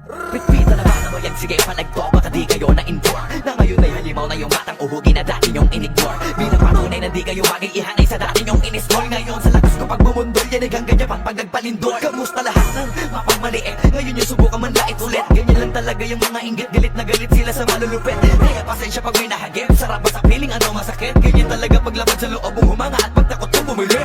Pitpita na ba na mo yan? Sige palagto, baka di kayo na-endure na ngayon ay halimaw na yung batang uhugi na dati nyong in-ignore. Bilang patunay na di kayo maging ihanay sa dati nyong in-score. Ngayon sa lakas ko pagbumundol, yan ay ganyan pang pagpagpalindol. Kamusta lahat ng mapagmaliit? Ngayon yung subukan man lait ulit. Ganyan lang talaga yung mga inggit, galit na galit sila sa malulupit. Kaya pasensya pag may nahagip, sarap ba sa piling ano masakit? Ganyan talaga paglabad sa loob mong humanga at pagtakot mong bumili.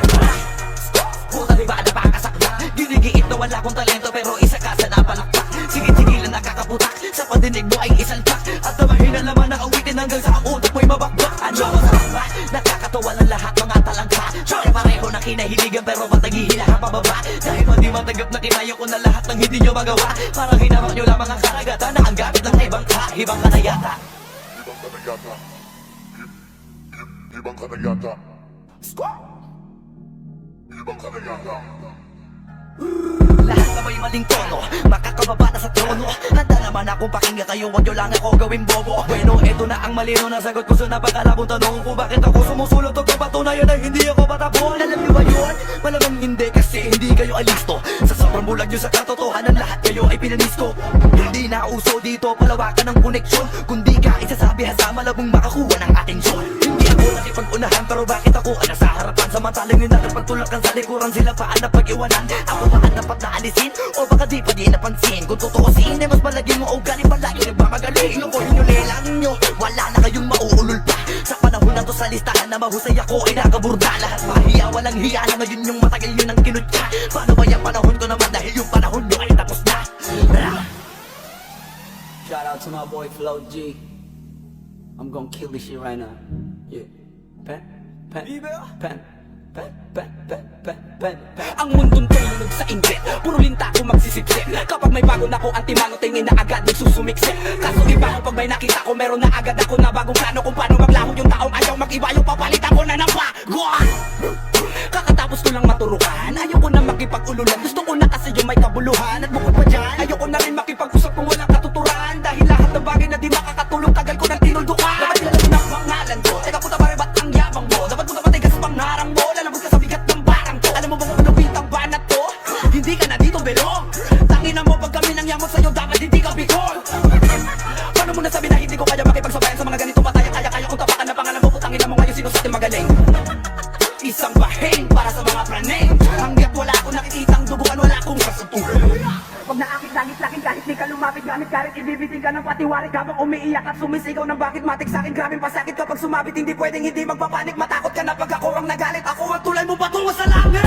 Puta diba napakasakta? Ginigiit na wala kong talento pero isa ka sa napalakpak. Sige-sige lang nakakaputak, sa pandinig mo ay isalpak. At namahin na laman na awitin hanggang sa utak mo'y mabakbak. Ano masarap ba? Nakakatawa ng lahat mga talangka. Sure pareho na kinahiligan pero ba't naghihila pababa? Dahil pa di matanggap na kinayo ko na lahat ng hindi nyo magawa. Parang hinamak nyo lamang ang karagatan na ang gamit ng ibang ka. Ibang ka na yata. Ibang ka na yata. Ibang ka na yata. Ibang ka na yata. Lahat na may maling tono, makakababa na sa trono. Handa naman akong pakinggan kayo, wag nyo lang ako gawing bobo. Bueno, eto na ang malino na sagot ko sa napakalabong tanong kung bakit ako sumusulot o kapatunayan na hindi ako patapon. Alam nyo ba yun? Malamang hindi kasi hindi kayo alisto. Sa sobrang bulag nyo sa katotohanan, lahat kayo ay pinanisto. Hindi na uso dito palawakan ng koneksyon, kundi ka isasabi sa malabong makakuha ng atensyon. Hindi ako nakipag-unahan pero bakit ako ang nasa harapan? Samantalang yun natin pagtulakan sa likuran, sila paan na pag-iwanan. Ako paan dapat na alisin o baka di pa di napansin. Kung tutuusin ay mas malagin mo o galing palagi nagmamagaling. Lukuhin nyo nilang nyo, wala na kayong mauulol pa. Sa panahon na to sa listahan na mahusay ako ay nakaburda. Lahat mahiya, walang hiya na ngayon yung matagal yun ang kinutya. Paano ba yung panahon ko naman dahil yung panahon nyo ay tapos na. Shout out to my boy Flo G. I'm gonna kill this shit right now. Yeah. Pen. Ang mundong tulunod sa inggit, puro linta ko magsisipsip. Kapag may bago na ko antimano, tingin na agad nagsusumiksip. Kaso iba ko pag may nakita ko, meron na agad ako na bagong plano kung paano maglaho yung taong ayaw mag-iba. Yung papalitan ko na ng baguan. Kakatapos ko lang maturukan, ayoko na makipag-ululan. Gusto ko na kasi yung may kabuluhan. At bukod pa dyan, ayoko na rin makipag-usap kung walang katuturan. Dahil lahat ng bagay na di makakatulong, tagal ko nang tinuldukan. Dapat kilala mo na ang pangalan ko. Teka puta pare, ba't ang yabang mo? Dapat puta matigas pang harang mo. Lalabas ka sa bigat ng barang ko. Alam mo ba kung ano bitang banat to? Hindi ka na dito belong. Tangina mo pag kami nang yamot sa'yo, dapat hindi ka bigol. Paano mo nasabi na hindi ko kaya makipagsabayan sa mga ganito bataya? Kaya kung tapakan na pangalan mo, putangin na mo ngayon sino sa ating magaling. Isang bahing para sa mga praning. Hanggat wala akong nakikitang dubukan, wala akong kasutuhan. Pag naakit langit lakin kahit di ka lumapit gamit karit, ibibitin ka ng patiwarik habang umiiyak at sumisigaw ng bakit matik sa'kin. Grabing pasakit kapag sumabit, hindi pwedeng hindi magpapanik. Matakot ka na pag ako ang nagalit, ako ang tulay mo patungo sa langit.